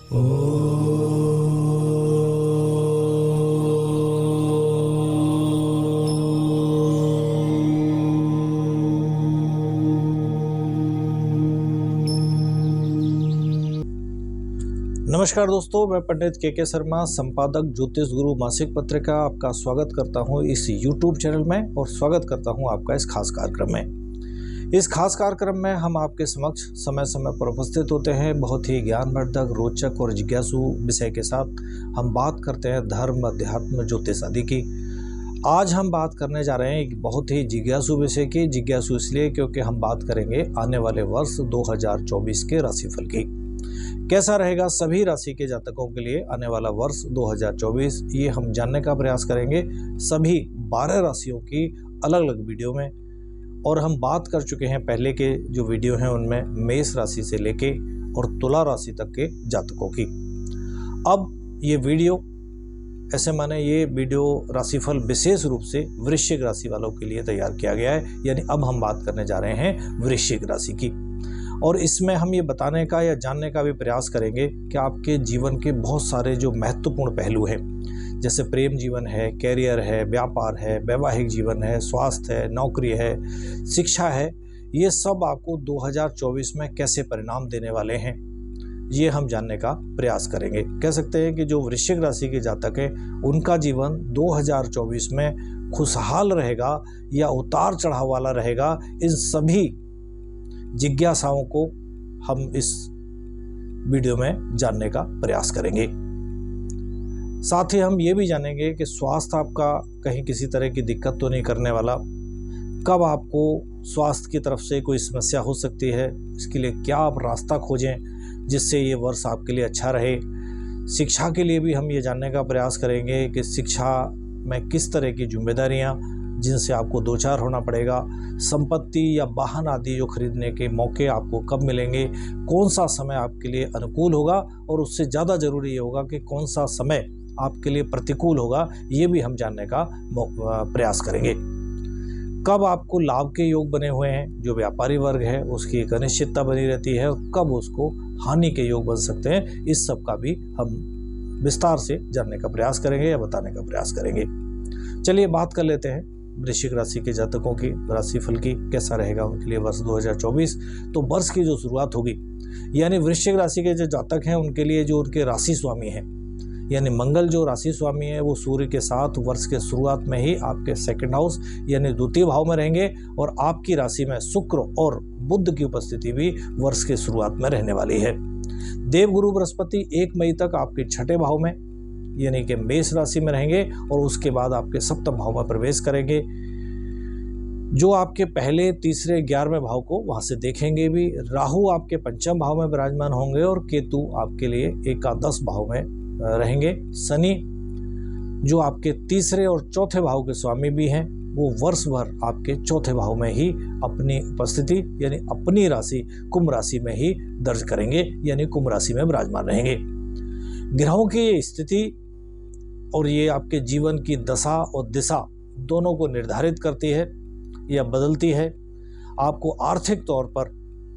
नमस्कार दोस्तों, मैं पंडित के शर्मा, संपादक ज्योतिष गुरु मासिक पत्रिका, आपका स्वागत करता हूं इस YouTube चैनल में और स्वागत करता हूं आपका इस खास कार्यक्रम में। इस खास कार्यक्रम में हम आपके समक्ष समय समय पर उपस्थित होते हैं। बहुत ही ज्ञानवर्धक, रोचक और जिज्ञासु विषय के साथ हम बात करते हैं धर्म, अध्यात्म, ज्योतिष आदि की। आज हम बात करने जा रहे हैं एक बहुत ही जिज्ञासु विषय की। जिज्ञासु इसलिए क्योंकि हम बात करेंगे आने वाले वर्ष 2024 के राशिफल की। कैसा रहेगा सभी राशि के जातकों के लिए आने वाला वर्ष 2024, ये हम जानने का प्रयास करेंगे सभी 12 राशियों की अलग अलग वीडियो में। और हम बात कर चुके हैं पहले के जो वीडियो हैं उनमें मेष राशि से लेके और तुला राशि तक के जातकों की। अब ये वीडियो ये वीडियो राशिफल विशेष रूप से वृश्चिक राशि वालों के लिए तैयार किया गया है। यानी अब हम बात करने जा रहे हैं वृश्चिक राशि की, और इसमें हम ये बताने का या जानने का भी प्रयास करेंगे कि आपके जीवन के बहुत सारे जो महत्वपूर्ण पहलू हैं, जैसे प्रेम जीवन है, कैरियर है, व्यापार है, वैवाहिक जीवन है, स्वास्थ्य है, नौकरी है, शिक्षा है, ये सब आपको 2024 में कैसे परिणाम देने वाले हैं, ये हम जानने का प्रयास करेंगे। कह सकते हैं कि जो वृश्चिक राशि के जातक हैं उनका जीवन 2024 में खुशहाल रहेगा या उतार चढ़ाव वाला रहेगा, इन सभी जिज्ञासाओं को हम इस वीडियो में जानने का प्रयास करेंगे। साथ ही हम ये भी जानेंगे कि स्वास्थ्य आपका कहीं किसी तरह की दिक्कत तो नहीं करने वाला, कब आपको स्वास्थ्य की तरफ से कोई समस्या हो सकती है, इसके लिए क्या आप रास्ता खोजें जिससे ये वर्ष आपके लिए अच्छा रहे। शिक्षा के लिए भी हम ये जानने का प्रयास करेंगे कि शिक्षा में किस तरह की जिम्मेदारियाँ जिनसे आपको दो चार होना पड़ेगा, संपत्ति या वाहन आदि जो खरीदने के मौके आपको कब मिलेंगे, कौन सा समय आपके लिए अनुकूल होगा और उससे ज़्यादा ज़रूरी ये होगा कि कौन सा समय आपके लिए प्रतिकूल होगा, ये भी हम जानने का प्रयास करेंगे। कब आपको लाभ के योग बने हुए हैं, जो व्यापारी वर्ग है उसकी एक अनिश्चितता बनी रहती है, और कब उसको हानि के योग बन सकते हैं, इस सब का भी हम विस्तार से जानने का प्रयास करेंगे या बताने का प्रयास करेंगे। चलिए बात कर लेते हैं वृश्चिक राशि के जातकों की राशिफल की, कैसा रहेगा उनके लिए वर्ष 2024। तो वर्ष की जो शुरुआत होगी, यानी वृश्चिक राशि के जो जातक हैं उनके लिए जो उनके राशि स्वामी हैं, यानी मंगल जो राशि स्वामी है वो सूर्य के साथ वर्ष के शुरुआत में ही आपके सेकंड हाउस यानी द्वितीय भाव में रहेंगे, और आपकी राशि में शुक्र और बुध की उपस्थिति भी वर्ष के शुरुआत में रहने वाली है। देवगुरु बृहस्पति 1 मई तक आपके छठे भाव में यानी कि मेष राशि में रहेंगे, और उसके बाद आपके सप्तम भाव में प्रवेश करेंगे, जो आपके पहले, तीसरे, 11वें भाव को वहां से देखेंगे भी। राहु आपके पंचम भाव में विराजमान होंगे और केतु आपके लिए एकादश भाव में रहेंगे। शनि जो आपके तीसरे और चौथे भाव के स्वामी भी हैं, वो वर्ष भर आपके चौथे भाव में ही अपनी उपस्थिति यानी अपनी राशि कुंभ राशि में ही दर्ज करेंगे, यानी कुंभ राशि में विराजमान रहेंगे। ग्रहों की ये स्थिति और ये आपके जीवन की दशा और दिशा दोनों को निर्धारित करती है या बदलती है। आपको आर्थिक तौर पर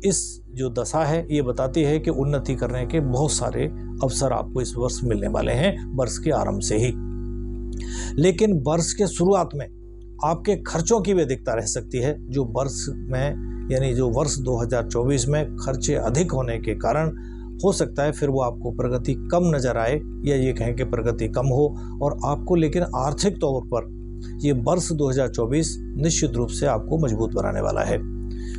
इस जो दशा है ये बताती है कि उन्नति करने के बहुत सारे अवसर आपको इस वर्ष मिलने वाले हैं वर्ष के आरंभ से ही। लेकिन वर्ष के शुरुआत में आपके खर्चों की भी अधिकता रह सकती है, जो वर्ष में यानी जो वर्ष 2024 में खर्चे अधिक होने के कारण हो सकता है फिर वो आपको प्रगति कम नजर आए, या ये कहें कि प्रगति कम हो, और आपको लेकिन आर्थिक तौर पर ये वर्ष 2024 निश्चित रूप से आपको मजबूत बनाने वाला है।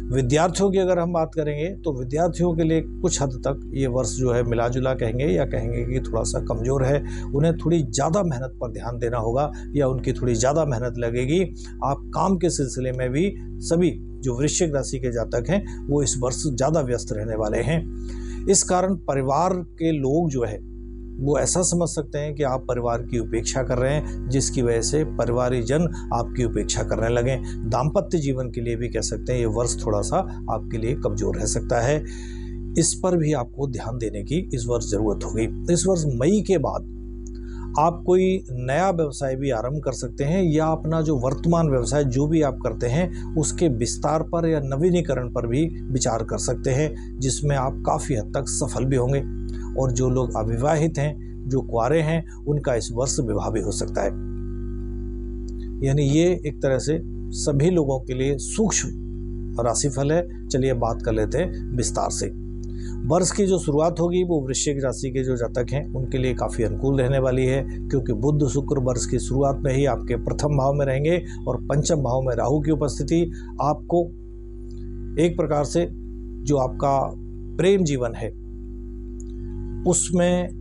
विद्यार्थियों की अगर हम बात करेंगे तो विद्यार्थियों के लिए कुछ हद तक ये वर्ष जो है मिला जुला कहेंगे या कहेंगे कि थोड़ा सा कमज़ोर है। उन्हें थोड़ी ज़्यादा मेहनत पर ध्यान देना होगा या उनकी थोड़ी ज़्यादा मेहनत लगेगी। आप काम के सिलसिले में भी सभी जो वृश्चिक राशि के जातक हैं वो इस वर्ष ज़्यादा व्यस्त रहने वाले हैं। इस कारण परिवार के लोग जो है वो ऐसा समझ सकते हैं कि आप परिवार की उपेक्षा कर रहे हैं, जिसकी वजह से परिवारी जन आपकी उपेक्षा करने लगें। दाम्पत्य जीवन के लिए भी कह सकते हैं ये वर्ष थोड़ा सा आपके लिए कमज़ोर रह सकता है। इस पर भी आपको ध्यान देने की इस वर्ष ज़रूरत होगी। इस वर्ष मई के बाद आप कोई नया व्यवसाय भी आरंभ कर सकते हैं, या अपना जो वर्तमान व्यवसाय जो भी आप करते हैं उसके विस्तार पर या नवीनीकरण पर भी विचार कर सकते हैं, जिसमें आप काफ़ी हद तक सफल भी होंगे। और जो लोग अविवाहित हैं, जो कुंवारे हैं, उनका इस वर्ष विवाह भी हो सकता है। यानी ये एक तरह से सभी लोगों के लिए सूक्ष्म राशिफल है। चलिए बात कर लेते हैं विस्तार से। वर्ष की जो शुरुआत होगी वो वृश्चिक राशि के जो जातक हैं उनके लिए काफ़ी अनुकूल रहने वाली है, क्योंकि बुध शुक्र वर्ष की शुरुआत में ही आपके प्रथम भाव में रहेंगे और पंचम भाव में राहु की उपस्थिति आपको एक प्रकार से जो आपका प्रेम जीवन है उसमें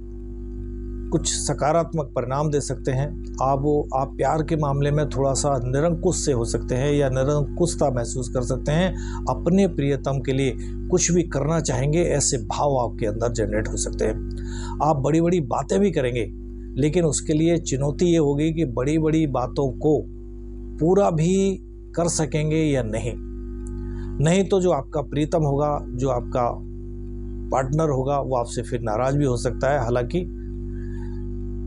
कुछ सकारात्मक परिणाम दे सकते हैं। आप प्यार के मामले में थोड़ा सा निरंकुश से हो सकते हैं या निरंकुशता महसूस कर सकते हैं। अपने प्रियतम के लिए कुछ भी करना चाहेंगे, ऐसे भाव आपके अंदर जनरेट हो सकते हैं। आप बड़ी बड़ी बातें भी करेंगे, लेकिन उसके लिए चुनौती ये होगी कि बड़ी बड़ी बातों को पूरा भी कर सकेंगे या नहीं तो जो आपका प्रियतम होगा, जो आपका पार्टनर होगा, वो आपसे फिर नाराज भी हो सकता है। हालांकि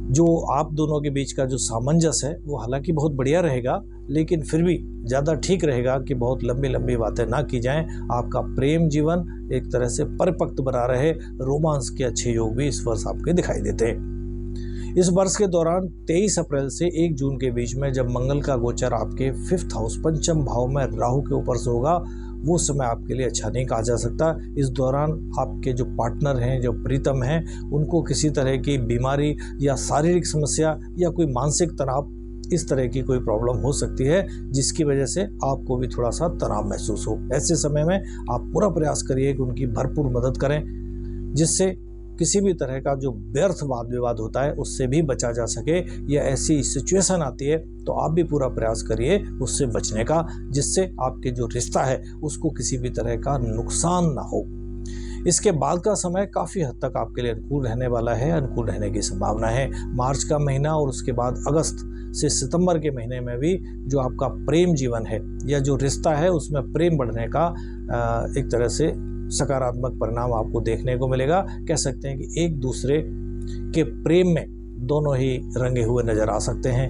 जो आप दोनों के बीच का जो सामंजस्य है वो हालांकि बहुत बढ़िया रहेगा, लेकिन फिर भी ज़्यादा ठीक रहेगा कि बहुत लंबी लंबी बातें ना की जाएं। आपका प्रेम जीवन एक तरह से परिपक्व बना रहे। रोमांस के अच्छे योग भी इस वर्ष आपके दिखाई देते हैं। इस वर्ष के दौरान 23 अप्रैल से 1 जून के बीच में जब मंगल का गोचर आपके 5th हाउस पंचम भाव में राहु के ऊपर से होगा, वो समय आपके लिए अच्छा नहीं कहा जा सकता। इस दौरान आपके जो पार्टनर हैं, जो प्रीतम हैं, उनको किसी तरह की बीमारी या शारीरिक समस्या या कोई मानसिक तनाव, इस तरह की कोई प्रॉब्लम हो सकती है, जिसकी वजह से आपको भी थोड़ा सा तनाव महसूस हो। ऐसे समय में आप पूरा प्रयास करिए कि उनकी भरपूर मदद करें, जिससे किसी भी तरह का जो व्यर्थ वाद विवाद होता है उससे भी बचा जा सके, या ऐसी सिचुएशन आती है तो आप भी पूरा प्रयास करिए उससे बचने का, जिससे आपके जो रिश्ता है उसको किसी भी तरह का नुकसान ना हो। इसके बाद का समय काफ़ी हद तक आपके लिए अनुकूल रहने वाला है, अनुकूल रहने की संभावना है। मार्च का महीना और उसके बाद अगस्त से सितंबर के महीने में भी जो आपका प्रेम जीवन है या जो रिश्ता है उसमें प्रेम बढ़ने का एक तरह से सकारात्मक परिणाम आपको देखने को मिलेगा। कह सकते हैं कि एक दूसरे के प्रेम में दोनों ही रंगे हुए नजर आ सकते हैं।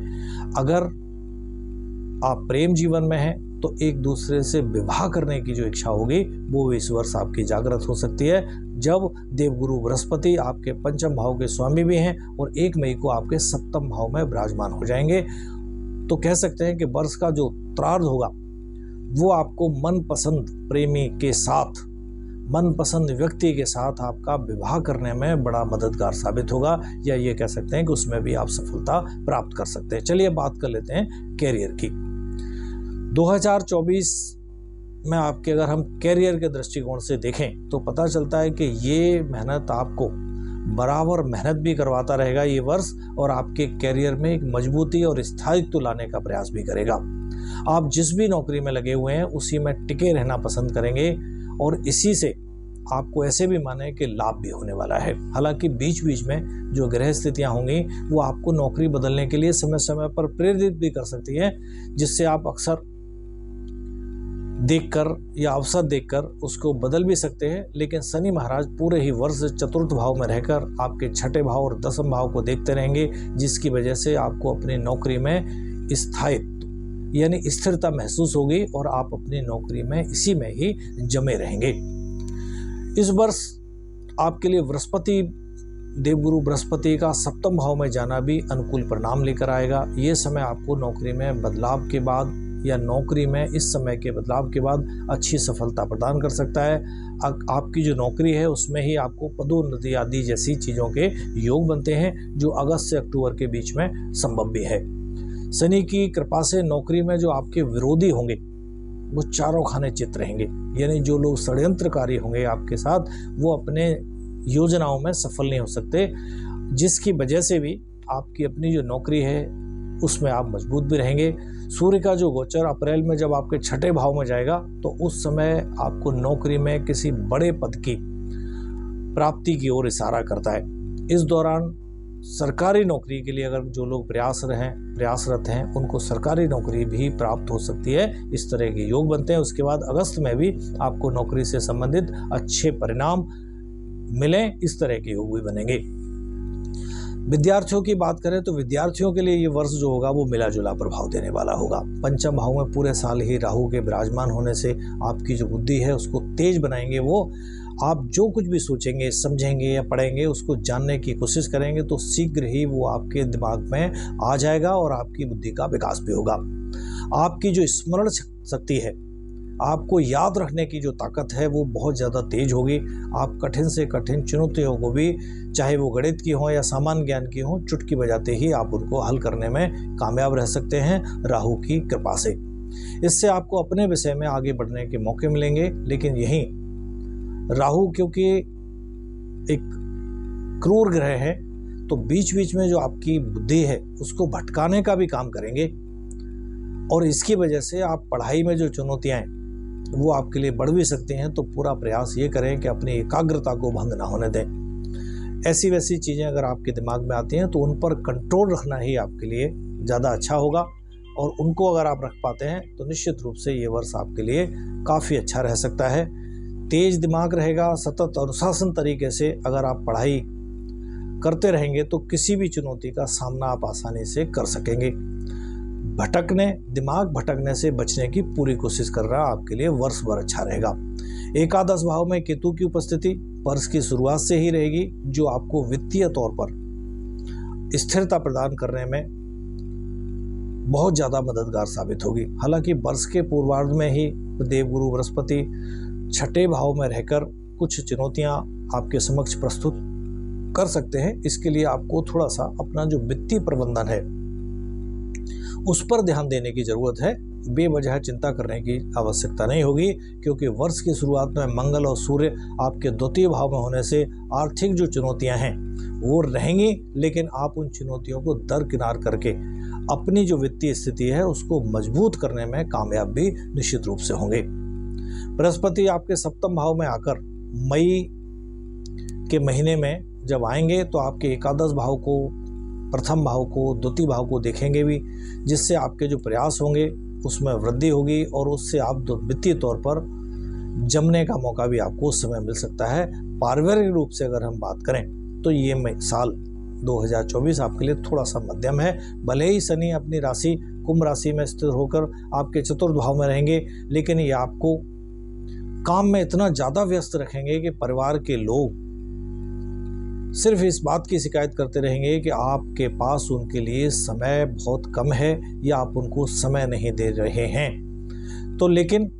अगर आप प्रेम जीवन में हैं तो एक दूसरे से विवाह करने की जो इच्छा होगी वो इस वर्ष आपकी जागृत हो सकती है, जब देवगुरु बृहस्पति आपके पंचम भाव के स्वामी भी हैं और 1 मई को आपके सप्तम भाव में विराजमान हो जाएंगे। तो कह सकते हैं कि वर्ष का जो उत्तरार्ध होगा वो आपको मनपसंद प्रेमी के साथ, मनपसंद व्यक्ति के साथ आपका विवाह करने में बड़ा मददगार साबित होगा, या ये कह सकते हैं कि उसमें भी आप सफलता प्राप्त कर सकते हैं। चलिए बात कर लेते हैं कैरियर की। 2024 में आपके अगर हम कैरियर के दृष्टिकोण से देखें तो पता चलता है कि ये मेहनत आपको बराबर मेहनत भी करवाता रहेगा ये वर्ष, और आपके कैरियर में एक मजबूती और स्थायित्व लाने का प्रयास भी करेगा। आप जिस भी नौकरी में लगे हुए हैं उसी में टिके रहना पसंद करेंगे, और इसी से आपको ऐसे भी माने कि लाभ भी होने वाला है। हालांकि बीच बीच में जो ग्रह स्थितियां होंगी वो आपको नौकरी बदलने के लिए समय समय पर प्रेरित भी कर सकती है, जिससे आप अक्सर देखकर या अवसर देखकर उसको बदल भी सकते हैं। लेकिन शनि महाराज पूरे ही वर्ष चतुर्थ भाव में रहकर आपके 6ठे भाव और 10वें भाव को देखते रहेंगे, जिसकी वजह से आपको अपनी नौकरी में स्थायित्व यानी स्थिरता महसूस होगी और आप अपनी नौकरी में इसी में ही जमे रहेंगे। इस वर्ष आपके लिए बृहस्पति, देवगुरु बृहस्पति का सप्तम भाव में जाना भी अनुकूल परिणाम लेकर आएगा। ये समय आपको नौकरी में बदलाव के बाद या नौकरी में इस समय के बदलाव के बाद अच्छी सफलता प्रदान कर सकता है। आपकी जो नौकरी है उसमें ही आपको पदोन्नति आदि जैसी चीज़ों के योग बनते हैं, जो अगस्त से अक्टूबर के बीच में संभव भी है। शनि की कृपा से नौकरी में जो आपके विरोधी होंगे वो चारों खाने चित रहेंगे, यानी जो लोग षड्यंत्रकारी होंगे आपके साथ वो अपने योजनाओं में सफल नहीं हो सकते, जिसकी वजह से भी आपकी अपनी जो नौकरी है उसमें आप मजबूत भी रहेंगे। सूर्य का जो गोचर अप्रैल में जब आपके 6ठे भाव में जाएगा तो उस समय आपको नौकरी में किसी बड़े पद की प्राप्ति की ओर इशारा करता है। इस दौरान सरकारी नौकरी के लिए अगर जो लोग प्रयासरत हैं उनको सरकारी नौकरी भी प्राप्त हो सकती है। इस तरह के योग बनते हैं। उसके बाद अगस्त में भी आपको नौकरी से संबंधित अच्छे परिणाम मिलें, इस तरह के योग भी बनेंगे। विद्यार्थियों की बात करें तो विद्यार्थियों के लिए ये वर्ष जो होगा वो मिला जुला प्रभाव देने वाला होगा। पंचम भाव में पूरे साल ही राहु के विराजमान होने से आपकी जो बुद्धि है उसको तेज बनाएंगे वो। आप जो कुछ भी सोचेंगे, समझेंगे या पढ़ेंगे, उसको जानने की कोशिश करेंगे तो शीघ्र ही वो आपके दिमाग में आ जाएगा और आपकी बुद्धि का विकास भी होगा। आपकी जो स्मरण शक्ति है, आपको याद रखने की जो ताकत है, वो बहुत ज़्यादा तेज होगी। आप कठिन से कठिन चुनौतियों को भी, चाहे वो गणित की हो या सामान्य ज्ञान की हो, चुटकी बजाते ही आप उनको हल करने में कामयाब रह सकते हैं राहु की कृपा से। इससे आपको अपने विषय में आगे बढ़ने के मौके मिलेंगे। लेकिन यहीं राहु क्योंकि एक क्रूर ग्रह है, तो बीच बीच में जो आपकी बुद्धि है उसको भटकाने का भी काम करेंगे, और इसकी वजह से आप पढ़ाई में जो चुनौतियां हैं वो आपके लिए बढ़ भी सकती हैं। तो पूरा प्रयास ये करें कि अपनी एकाग्रता को भंग ना होने दें। ऐसी वैसी चीज़ें अगर आपके दिमाग में आती हैं तो उन पर कंट्रोल रखना ही आपके लिए ज़्यादा अच्छा होगा, और उनको अगर आप रख पाते हैं तो निश्चित रूप से ये वर्ष आपके लिए काफ़ी अच्छा रह सकता है। तेज दिमाग रहेगा। सतत अनुशासन तरीके से अगर आप पढ़ाई करते रहेंगे तो किसी भी चुनौती का सामना आप आसानी से कर सकेंगे। दिमाग भटकने से बचने की पूरी कोशिश कर रहा आपके लिए वर्ष भर अच्छा रहेगा। एकादश भाव में केतु की उपस्थिति वर्ष की शुरुआत से ही रहेगी, जो आपको वित्तीय तौर पर स्थिरता प्रदान करने में बहुत ज़्यादा मददगार साबित होगी। हालांकि वर्ष के पूर्वार्ध में ही देवगुरु बृहस्पति छठे भाव में रहकर कुछ चुनौतियां आपके समक्ष प्रस्तुत कर सकते हैं। इसके लिए आपको थोड़ा सा अपना जो वित्तीय प्रबंधन है उस पर ध्यान देने की जरूरत है। बेवजह चिंता करने की आवश्यकता नहीं होगी, क्योंकि वर्ष की शुरुआत में मंगल और सूर्य आपके द्वितीय भाव में होने से आर्थिक जो चुनौतियां हैं वो रहेंगी, लेकिन आप उन चुनौतियों को दरकिनार करके अपनी जो वित्तीय स्थिति है उसको मजबूत करने में कामयाब भी निश्चित रूप से होंगे। बृहस्पति आपके सप्तम भाव में आकर मई के महीने में जब आएंगे तो आपके एकादश भाव को, प्रथम भाव को, द्वितीय भाव को देखेंगे भी, जिससे आपके जो प्रयास होंगे उसमें वृद्धि होगी, और उससे आप वित्तीय तौर पर जमने का मौका भी आपको उस समय मिल सकता है। पारिवारिक रूप से अगर हम बात करें तो ये साल 2024 आपके लिए थोड़ा सा मध्यम है। भले ही शनि अपनी राशि कुंभ राशि में स्थिर होकर आपके चतुर्थ भाव में रहेंगे, लेकिन ये आपको काम में इतना ज़्यादा व्यस्त रखेंगे कि परिवार के लोग सिर्फ इस बात की शिकायत करते रहेंगे कि आपके पास उनके लिए समय बहुत कम है या आप उनको समय नहीं दे रहे हैं। तो लेकिन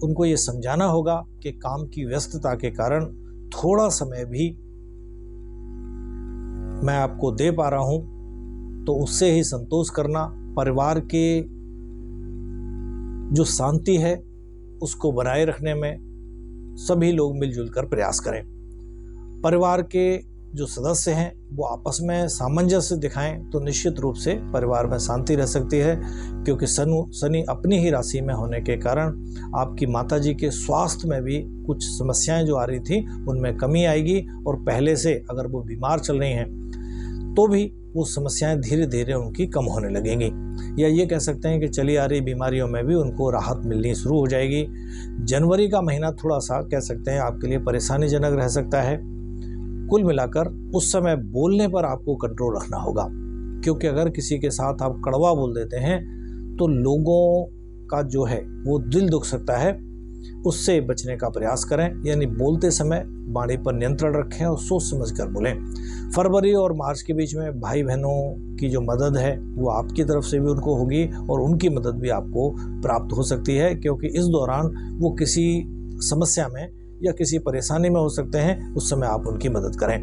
उनको ये समझाना होगा कि काम की व्यस्तता के कारण थोड़ा समय भी मैं आपको दे पा रहा हूं, तो उससे ही संतोष करना। परिवार के जो शांति है उसको बनाए रखने में सभी लोग मिलजुल कर प्रयास करें। परिवार के जो सदस्य हैं वो आपस में सामंजस्य दिखाएं तो निश्चित रूप से परिवार में शांति रह सकती है, क्योंकि शनि अपनी ही राशि में होने के कारण आपकी माताजी के स्वास्थ्य में भी कुछ समस्याएं जो आ रही थी उनमें कमी आएगी, और पहले से अगर वो बीमार चल रही हैं तो भी वो समस्याएं धीरे धीरे उनकी कम होने लगेंगी, या ये कह सकते हैं कि चली आ रही बीमारियों में भी उनको राहत मिलनी शुरू हो जाएगी। जनवरी का महीना थोड़ा सा कह सकते हैं आपके लिए परेशानीजनक रह सकता है। कुल मिलाकर उस समय बोलने पर आपको कंट्रोल रखना होगा, क्योंकि अगर किसी के साथ आप कड़वा बोल देते हैं तो लोगों का जो है वो दिल दुख सकता है। उससे बचने का प्रयास करें, यानी बोलते समय वाणी पर नियंत्रण रखें और सोच समझ कर बोलें। फरवरी और मार्च के बीच में भाई बहनों की जो मदद है वो आपकी तरफ से भी उनको होगी, और उनकी मदद भी आपको प्राप्त हो सकती है, क्योंकि इस दौरान वो किसी समस्या में या किसी परेशानी में हो सकते हैं। उस समय आप उनकी मदद करें।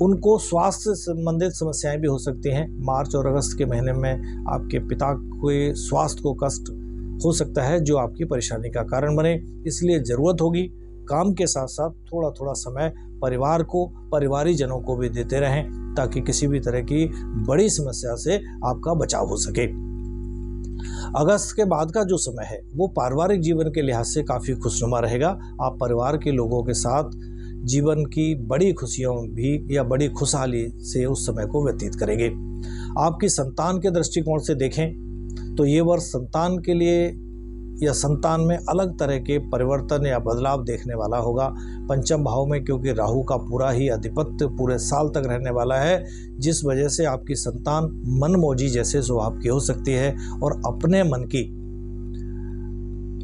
उनको स्वास्थ्य संबंधित समस्याएं भी हो सकती हैं। मार्च और अगस्त के महीने में आपके पिता के स्वास्थ्य को कष्ट हो सकता है जो आपकी परेशानी का कारण बने, इसलिए ज़रूरत होगी काम के साथ साथ थोड़ा थोड़ा समय परिवार को, परिवारीजनों को भी देते रहें, ताकि किसी भी तरह की बड़ी समस्या से आपका बचाव हो सके। अगस्त के बाद का जो समय है वो पारिवारिक जीवन के लिहाज से काफ़ी खुशनुमा रहेगा। आप परिवार के लोगों के साथ जीवन की बड़ी खुशियों भी या बड़ी खुशहाली से उस समय को व्यतीत करेंगे। आपकी संतान के दृष्टिकोण से देखें तो ये वर्ष संतान के लिए या संतान में अलग तरह के परिवर्तन या बदलाव देखने वाला होगा। पंचम भाव में क्योंकि राहु का पूरा ही आधिपत्य पूरे साल तक रहने वाला है, जिस वजह से आपकी संतान मनमौजी जैसे स्वभाव की हो सकती है और अपने मन की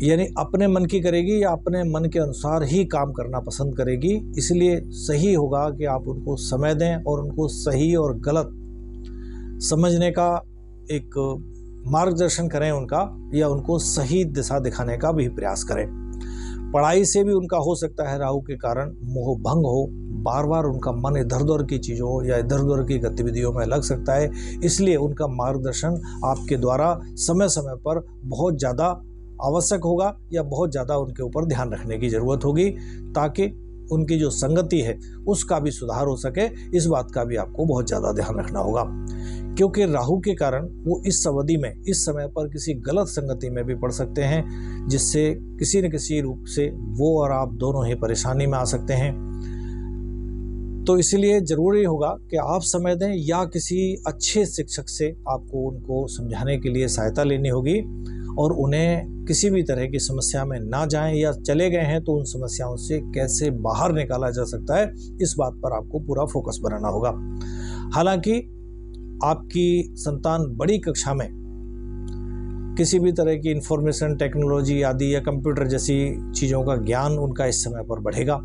यानी अपने मन की करेगी या अपने मन के अनुसार ही काम करना पसंद करेगी। इसलिए सही होगा कि आप उनको समय दें और उनको सही और गलत समझने का एक मार्गदर्शन करें उनका, या उनको सही दिशा दिखाने का भी प्रयास करें। पढ़ाई से भी उनका हो सकता है राहु के कारण मोह भंग हो, बार बार उनका मन इधर उधर की चीज़ों या इधर उधर की गतिविधियों में लग सकता है। इसलिए उनका मार्गदर्शन आपके द्वारा समय समय पर बहुत ज़्यादा आवश्यक होगा, या बहुत ज़्यादा उनके ऊपर ध्यान रखने की ज़रूरत होगी, ताकि उनकी जो संगति है उसका भी सुधार हो सके। इस बात का भी आपको बहुत ज़्यादा ध्यान रखना होगा, क्योंकि राहु के कारण वो इस अवधि में, इस समय पर किसी गलत संगति में भी पड़ सकते हैं, जिससे किसी न किसी रूप से वो और आप दोनों ही परेशानी में आ सकते हैं। तो इसलिए ज़रूरी होगा कि आप समय दें, या किसी अच्छे शिक्षक से आपको उनको समझाने के लिए सहायता लेनी होगी, और उन्हें किसी भी तरह की समस्या में ना जाएं, या चले गए हैं तो उन समस्याओं से कैसे बाहर निकाला जा सकता है, इस बात पर आपको पूरा फोकस बनाना होगा। हालांकि आपकी संतान बड़ी कक्षा में किसी भी तरह की इंफॉर्मेशन टेक्नोलॉजी आदि या कंप्यूटर जैसी चीज़ों का ज्ञान उनका इस समय पर बढ़ेगा,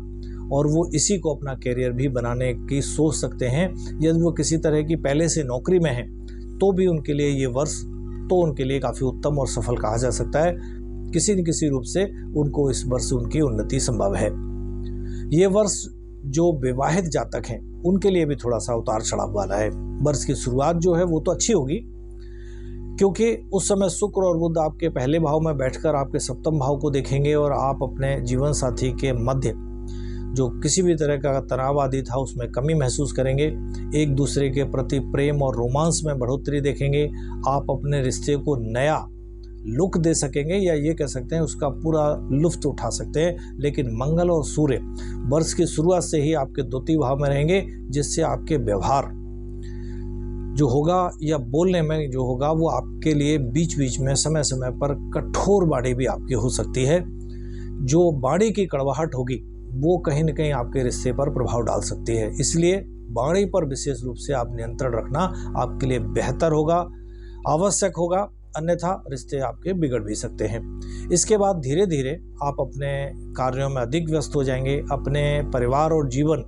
और वो इसी को अपना कैरियर भी बनाने की सोच सकते हैं। यदि वो किसी तरह की पहले से नौकरी में हैं तो भी उनके लिए ये वर्ष तो उनके लिए काफ़ी उत्तम और सफल कहा जा सकता है। किसी न किसी रूप से उनको इस वर्ष उनकी उन्नति संभव है। ये वर्ष जो विवाहित जातक हैं उनके लिए भी थोड़ा सा उतार चढ़ाव वाला है। वर्ष की शुरुआत जो है वो तो अच्छी होगी, क्योंकि उस समय शुक्र और बुध आपके पहले भाव में बैठकर आपके सप्तम भाव को देखेंगे, और आप अपने जीवन साथी के मध्य जो किसी भी तरह का तनाव आदि था उसमें कमी महसूस करेंगे। एक दूसरे के प्रति प्रेम और रोमांस में बढ़ोतरी देखेंगे। आप अपने रिश्ते को नया लुक दे सकेंगे, या ये कह सकते हैं उसका पूरा लुत्फ उठा सकते हैं। लेकिन मंगल और सूर्य वर्ष की शुरुआत से ही आपके द्वितीय भाव में रहेंगे, जिससे आपके व्यवहार जो होगा या बोलने में जो होगा वो आपके लिए बीच बीच में समय समय पर कठोर वाणी भी आपकी हो सकती है। जो वाणी की कड़वाहट होगी वो कहीं न कहीं आपके रिश्ते पर प्रभाव डाल सकती है। इसलिए वाणी पर विशेष रूप से आप नियंत्रण रखना आपके लिए बेहतर होगा, आवश्यक होगा, अन्यथा रिश्ते आपके बिगड़ भी सकते हैं। इसके बाद धीरे धीरे आप अपने कार्यों में अधिक व्यस्त हो जाएंगे। अपने परिवार और जीवन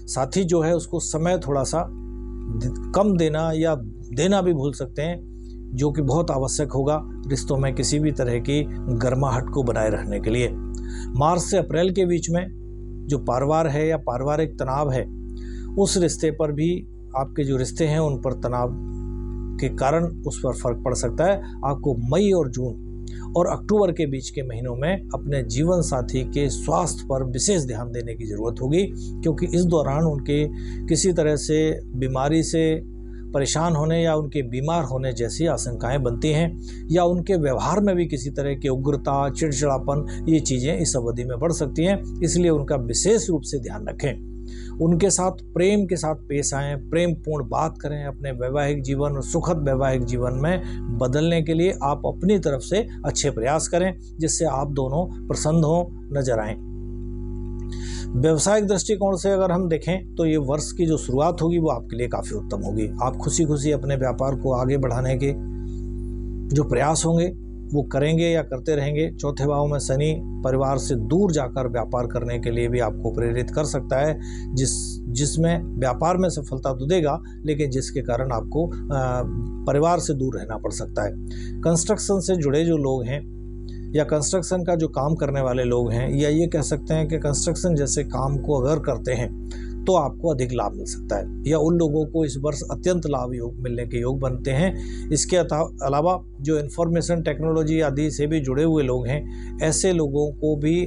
साथी जो है उसको समय थोड़ा सा कम देना या देना भी भूल सकते हैं, जो कि बहुत आवश्यक होगा रिश्तों में किसी भी तरह की गर्माहट को बनाए रखने के लिए। मार्च से अप्रैल के बीच में जो पारिवार है या पारिवारिक तनाव है, उस रिश्ते पर भी, आपके जो रिश्ते हैं उन पर तनाव के कारण उस पर फर्क पड़ सकता है। आपको मई और जून और अक्टूबर के बीच के महीनों में अपने जीवन साथी के स्वास्थ्य पर विशेष ध्यान देने की ज़रूरत होगी, क्योंकि इस दौरान उनके किसी तरह से बीमारी से परेशान होने या उनके बीमार होने जैसी आशंकाएं बनती हैं, या उनके व्यवहार में भी किसी तरह की उग्रता, चिड़चिड़ापन, ये चीज़ें इस अवधि में बढ़ सकती हैं। इसलिए उनका विशेष रूप से ध्यान रखें। उनके साथ प्रेम के साथ पेश आएँ, प्रेमपूर्ण बात करें। अपने वैवाहिक जीवन और सुखद वैवाहिक जीवन में बदलने के लिए आप अपनी तरफ से अच्छे प्रयास करें, जिससे आप दोनों प्रसन्न हो नजर आएँ। व्यवसायिक दृष्टिकोण से अगर हम देखें तो ये वर्ष की जो शुरुआत होगी वो आपके लिए काफ़ी उत्तम होगी। आप खुशी खुशी अपने व्यापार को आगे बढ़ाने के जो प्रयास होंगे वो करेंगे या करते रहेंगे। चौथे भाव में शनि परिवार से दूर जाकर व्यापार करने के लिए भी आपको प्रेरित कर सकता है, जिसमें व्यापार में सफलता तो देगा, लेकिन जिसके कारण आपको परिवार से दूर रहना पड़ सकता है। कंस्ट्रक्शन से जुड़े जो लोग हैं या कंस्ट्रक्शन का जो काम करने वाले लोग हैं, या ये कह सकते हैं कि कंस्ट्रक्शन जैसे काम को अगर करते हैं तो आपको अधिक लाभ मिल सकता है, या उन लोगों को इस वर्ष अत्यंत लाभ मिलने के योग बनते हैं। इसके अलावा जो इन्फॉर्मेशन टेक्नोलॉजी आदि से भी जुड़े हुए लोग हैं, ऐसे लोगों को भी,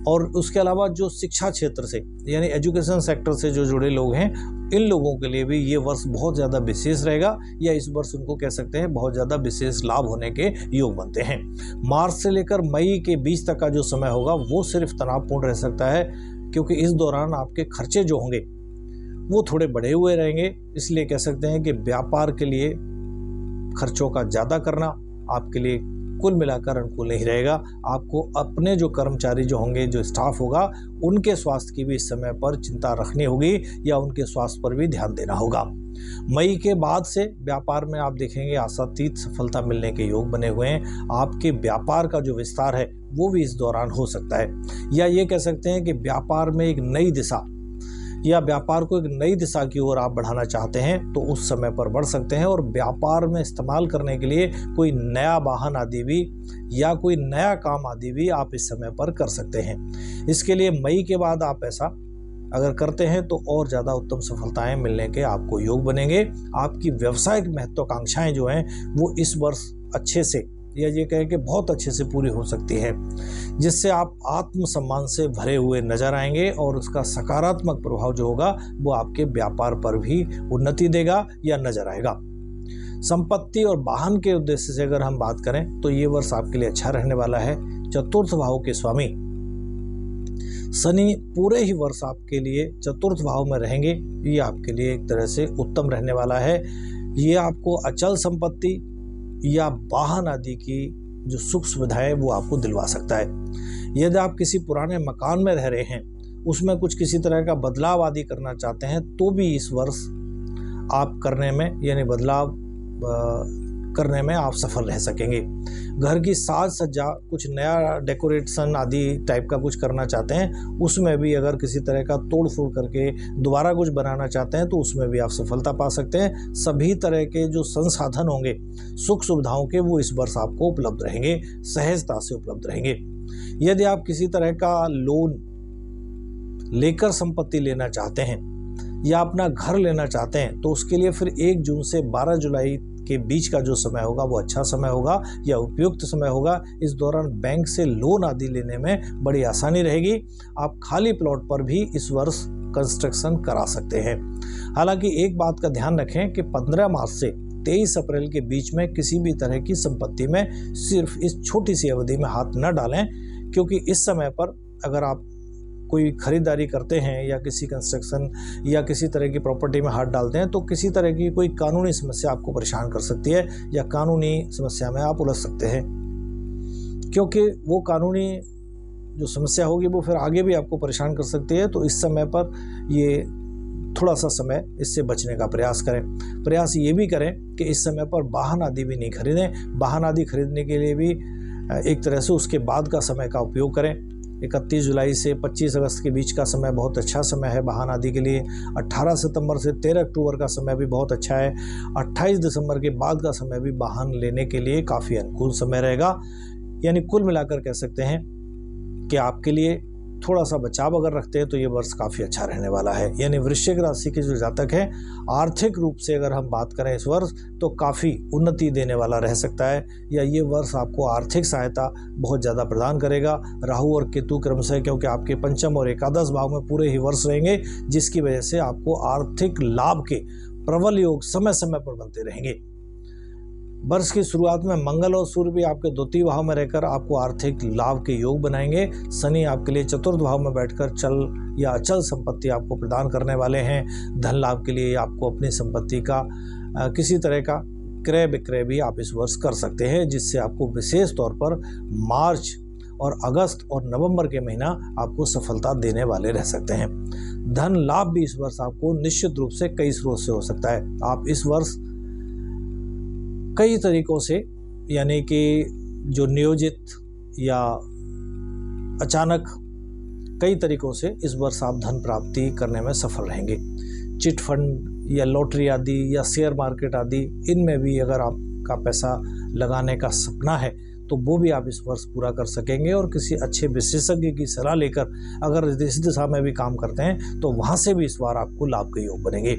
और उसके अलावा जो शिक्षा क्षेत्र से यानी एजुकेशन सेक्टर से जो जुड़े लोग हैं, इन लोगों के लिए भी ये वर्ष बहुत ज़्यादा विशेष रहेगा, या इस वर्ष उनको कह सकते हैं बहुत ज़्यादा विशेष लाभ होने के योग बनते हैं। मार्च से लेकर मई के बीच तक का जो समय होगा वो सिर्फ तनावपूर्ण रह सकता है, क्योंकि इस दौरान आपके खर्चे जो होंगे वो थोड़े बढ़े हुए रहेंगे। इसलिए कह सकते हैं कि व्यापार के लिए खर्चों का ज़्यादा करना आपके लिए कुल मिलाकर अनुकूल नहीं रहेगा। आपको अपने जो कर्मचारी जो होंगे, जो स्टाफ होगा, उनके स्वास्थ्य की भी इस समय पर चिंता रखनी होगी या उनके स्वास्थ्य पर भी ध्यान देना होगा। मई के बाद से व्यापार में आप देखेंगे आशातीत सफलता मिलने के योग बने हुए हैं। आपके व्यापार का जो विस्तार है वो भी इस दौरान हो सकता है, या ये कह सकते हैं कि व्यापार में एक नई दिशा या व्यापार को एक नई दिशा की ओर आप बढ़ाना चाहते हैं तो उस समय पर बढ़ सकते हैं। और व्यापार में इस्तेमाल करने के लिए कोई नया वाहन आदि भी या कोई नया काम आदि भी आप इस समय पर कर सकते हैं। इसके लिए मई के बाद आप ऐसा अगर करते हैं तो और ज़्यादा उत्तम सफलताएं मिलने के आपको योग बनेंगे। आपकी व्यावसायिक महत्वाकांक्षाएं जो हैं वो इस वर्ष अच्छे से, या ये कहें कि बहुत अच्छे से पूरी हो सकती है, जिससे आप आत्मसम्मान से भरे हुए नजर आएंगे और उसका सकारात्मक प्रभाव जो होगा वो आपके व्यापार पर भी उन्नति देगा या नजर आएगा। संपत्ति और वाहन के उद्देश्य से अगर हम बात करें तो ये वर्ष आपके लिए अच्छा रहने वाला है। चतुर्थ भाव के स्वामी शनि पूरे ही वर्ष आपके लिए चतुर्थ भाव में रहेंगे। ये आपके लिए एक तरह से उत्तम रहने वाला है। ये आपको अचल संपत्ति या वाहन आदि की जो सुख सुविधाएं वो आपको दिलवा सकता है। यदि आप किसी पुराने मकान में रह रहे हैं, उसमें कुछ किसी तरह का बदलाव आदि करना चाहते हैं तो भी इस वर्ष आप करने में, यानी बदलाव करने में आप सफल रह सकेंगे। घर की साज सज्जा, कुछ नया डेकोरेशन आदि टाइप का कुछ करना चाहते हैं, उसमें भी अगर किसी तरह का तोड़ फोड़ करके दोबारा कुछ बनाना चाहते हैं तो उसमें भी आप सफलता पा सकते हैं। सभी तरह के जो संसाधन होंगे सुख सुविधाओं के वो इस वर्ष आपको उपलब्ध रहेंगे, सहजता से उपलब्ध रहेंगे। यदि आप किसी तरह का लोन लेकर संपत्ति लेना चाहते हैं या अपना घर लेना चाहते हैं तो उसके लिए फिर 1 जून से 12 जुलाई के बीच का जो समय होगा वो अच्छा समय होगा या उपयुक्त समय होगा। इस दौरान बैंक से लोन आदि लेने में बड़ी आसानी रहेगी। आप खाली प्लॉट पर भी इस वर्ष कंस्ट्रक्शन करा सकते हैं। हालांकि एक बात का ध्यान रखें कि 15 मार्च से 23 अप्रैल के बीच में किसी भी तरह की संपत्ति में सिर्फ इस छोटी सी अवधि में हाथ न डालें, क्योंकि इस समय पर अगर आप कोई खरीदारी करते हैं या किसी कंस्ट्रक्शन या किसी तरह की प्रॉपर्टी में हाथ डालते हैं तो किसी तरह की कोई कानूनी समस्या आपको परेशान कर सकती है या कानूनी समस्या में आप उलझ सकते हैं, क्योंकि वो कानूनी जो समस्या होगी वो फिर आगे भी आपको परेशान कर सकती है। तो इस समय पर ये थोड़ा सा समय इससे बचने का प्रयास करें। प्रयास ये भी करें कि इस समय पर वाहन आदि भी नहीं खरीदें। वाहन आदि खरीदने के लिए भी एक तरह से उसके बाद का समय का उपयोग करें। 31 जुलाई से 25 अगस्त के बीच का समय बहुत अच्छा समय है वाहन आदि के लिए। 18 सितंबर से 13 अक्टूबर का समय भी बहुत अच्छा है। 28 दिसंबर के बाद का समय भी वाहन लेने के लिए काफ़ी अनुकूल समय रहेगा। यानी कुल मिलाकर कह सकते हैं कि आपके लिए थोड़ा सा बचाव अगर रखते हैं तो ये वर्ष काफ़ी अच्छा रहने वाला है। यानी वृश्चिक राशि के जो जातक हैं, आर्थिक रूप से अगर हम बात करें इस वर्ष तो काफ़ी उन्नति देने वाला रह सकता है, या ये वर्ष आपको आर्थिक सहायता बहुत ज़्यादा प्रदान करेगा। राहु और केतु क्रमशः, क्योंकि आपके पंचम और एकादश भाव में पूरे ही वर्ष रहेंगे, जिसकी वजह से आपको आर्थिक लाभ के प्रबल योग समय समय पर बनते रहेंगे। वर्ष की शुरुआत में मंगल और सूर्य भी आपके द्वितीय भाव में रहकर आपको आर्थिक लाभ के योग बनाएंगे। शनि आपके लिए चतुर्थ भाव में बैठकर चल या अचल संपत्ति आपको प्रदान करने वाले हैं। धन लाभ के लिए आपको अपनी संपत्ति का किसी तरह का क्रय विक्रय भी आप इस वर्ष कर सकते हैं, जिससे आपको विशेष तौर पर मार्च और अगस्त और नवंबर के महीना आपको सफलता देने वाले रह सकते हैं। धन लाभ भी इस वर्ष आपको निश्चित रूप से कई स्रोत से हो सकता है। आप इस वर्ष कई तरीकों से, यानी कि जो नियोजित या अचानक कई तरीकों से इस वर्ष आप धन प्राप्ति करने में सफल रहेंगे। चिट फंड या लॉटरी आदि या शेयर मार्केट आदि, इनमें भी अगर आपका पैसा लगाने का सपना है तो वो भी आप इस वर्ष पूरा कर सकेंगे। और किसी अच्छे विशेषज्ञ की सलाह लेकर अगर इस दिशा में भी काम करते हैं तो वहाँ से भी इस बार आपको लाभ के योग बनेंगे।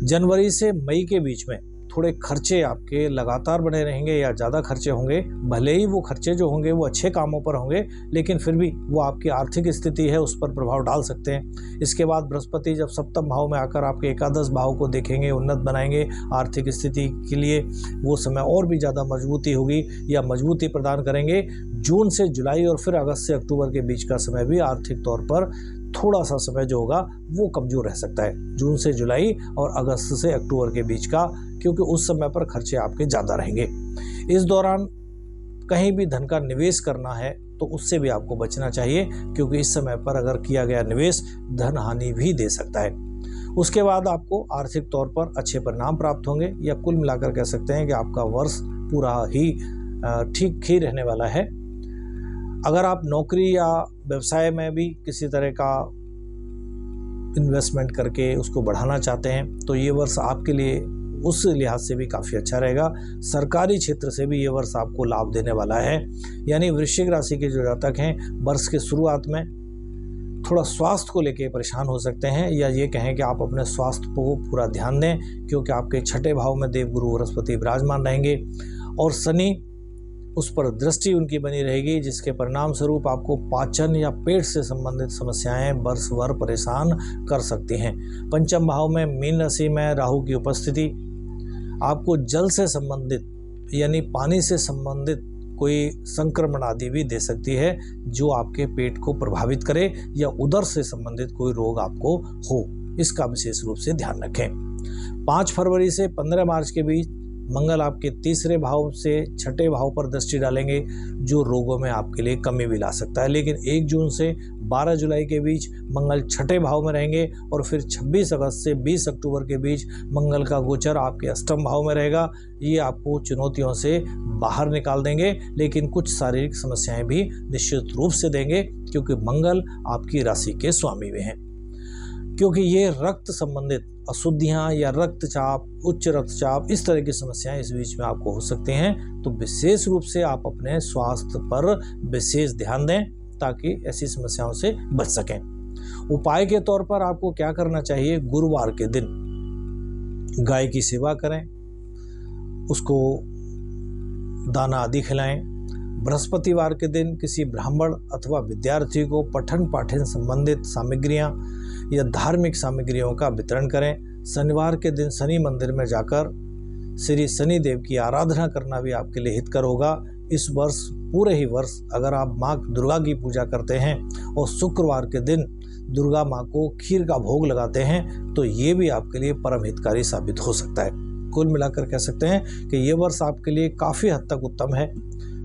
जनवरी से मई के बीच में थोड़े खर्चे आपके लगातार बने रहेंगे या ज़्यादा खर्चे होंगे। भले ही वो खर्चे जो होंगे वो अच्छे कामों पर होंगे, लेकिन फिर भी वो आपकी आर्थिक स्थिति है उस पर प्रभाव डाल सकते हैं। इसके बाद बृहस्पति जब सप्तम भाव में आकर आपके एकादश भाव को देखेंगे, उन्नत बनाएंगे आर्थिक स्थिति के लिए, वो समय और भी ज़्यादा मजबूती होगी या मजबूती प्रदान करेंगे। जून से जुलाई और फिर अगस्त से अक्टूबर के बीच का समय भी आर्थिक तौर पर थोड़ा सा समय जो होगा वो कमज़ोर रह सकता है, जून से जुलाई और अगस्त से अक्टूबर के बीच का, क्योंकि उस समय पर खर्चे आपके ज़्यादा रहेंगे। इस दौरान कहीं भी धन का निवेश करना है तो उससे भी आपको बचना चाहिए, क्योंकि इस समय पर अगर किया गया निवेश धन हानि भी दे सकता है। उसके बाद आपको आर्थिक तौर पर अच्छे परिणाम प्राप्त होंगे, या कुल मिलाकर कह सकते हैं कि आपका वर्ष पूरा ही ठीक ही रहने वाला है। अगर आप नौकरी या व्यवसाय में भी किसी तरह का इन्वेस्टमेंट करके उसको बढ़ाना चाहते हैं तो ये वर्ष आपके लिए उस लिहाज से भी काफ़ी अच्छा रहेगा। सरकारी क्षेत्र से भी ये वर्ष आपको लाभ देने वाला है। यानी वृश्चिक राशि के जो जातक हैं, वर्ष के शुरुआत में थोड़ा स्वास्थ्य को लेकर परेशान हो सकते हैं, या ये कहें कि आप अपने स्वास्थ्य को पूरा ध्यान दें, क्योंकि आपके छठे भाव में देवगुरु बृहस्पति विराजमान रहेंगे और शनि उस पर दृष्टि उनकी बनी रहेगी, जिसके परिणाम स्वरूप आपको पाचन या पेट से संबंधित समस्याएं वर्ष भर परेशान कर सकती हैं। पंचम भाव में मीन राशि में राहु की उपस्थिति आपको जल से संबंधित यानी पानी से संबंधित कोई संक्रमण आदि भी दे सकती है, जो आपके पेट को प्रभावित करे या उदर से संबंधित कोई रोग आपको हो, इसका विशेष रूप से ध्यान रखें। 5 फरवरी से 15 मार्च के बीच मंगल आपके तीसरे भाव से छठे भाव पर दृष्टि डालेंगे, जो रोगों में आपके लिए कमी भी ला सकता है। लेकिन 1 जून से 12 जुलाई के बीच मंगल छठे भाव में रहेंगे और फिर 26 अगस्त से 20 अक्टूबर के बीच मंगल का गोचर आपके अष्टम भाव में रहेगा। ये आपको चुनौतियों से बाहर निकाल देंगे, लेकिन कुछ शारीरिक समस्याएं भी निश्चित रूप से देंगे, क्योंकि मंगल आपकी राशि के स्वामी भी हैं। क्योंकि ये रक्त संबंधित अशुद्धियाँ या रक्तचाप, उच्च रक्तचाप, इस तरह की समस्याएं इस बीच में आपको हो सकती हैं। तो विशेष रूप से आप अपने स्वास्थ्य पर विशेष ध्यान दें, ताकि ऐसी समस्याओं से बच सकें। उपाय के तौर पर आपको क्या करना चाहिए? गुरुवार के दिन गाय की सेवा करें, उसको दाना आदि खिलाएं। बृहस्पतिवार के दिन किसी ब्राह्मण अथवा विद्यार्थी को पठन पाठन संबंधित सामग्रियां या धार्मिक सामग्रियों का वितरण करें। शनिवार के दिन शनि मंदिर में जाकर श्री शनि देव की आराधना करना भी आपके लिए हितकर होगा। इस वर्ष पूरे ही वर्ष अगर आप माँ दुर्गा की पूजा करते हैं और शुक्रवार के दिन दुर्गा माँ को खीर का भोग लगाते हैं, तो ये भी आपके लिए परम हितकारी साबित हो सकता है। कुल मिलाकर कह सकते हैं कि ये वर्ष आपके लिए काफ़ी हद तक उत्तम है।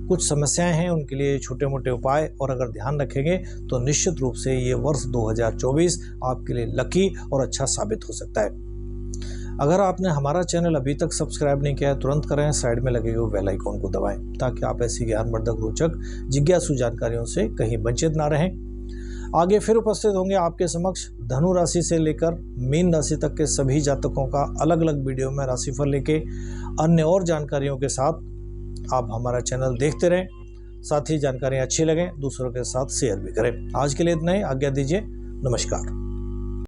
कुछ समस्याएं हैं, उनके लिए छोटे मोटे उपाय और अगर ध्यान रखेंगे तो निश्चित रूप से ये वर्ष 2024 आपके लिए लकी और अच्छा साबित हो सकता है। अगर आपने हमारा चैनल अभी तक सब्सक्राइब नहीं किया है, तुरंत करें, साइड में लगे हुए बेल आइकॉन को दबाएं, ताकि आप ऐसी ज्ञानवर्धक, रोचक, जिज्ञासु जानकारियों से कहीं वंचित ना रहें। आगे फिर उपस्थित होंगे आपके समक्ष धनु राशि से लेकर मीन राशि तक के सभी जातकों का अलग अलग वीडियो में राशिफल लेके अन्य और जानकारियों के साथ। आप हमारा चैनल देखते रहें, साथ ही जानकारियाँ अच्छी लगें दूसरों के साथ शेयर भी करें। आज के लिए इतना ही, आज्ञा दीजिए, नमस्कार।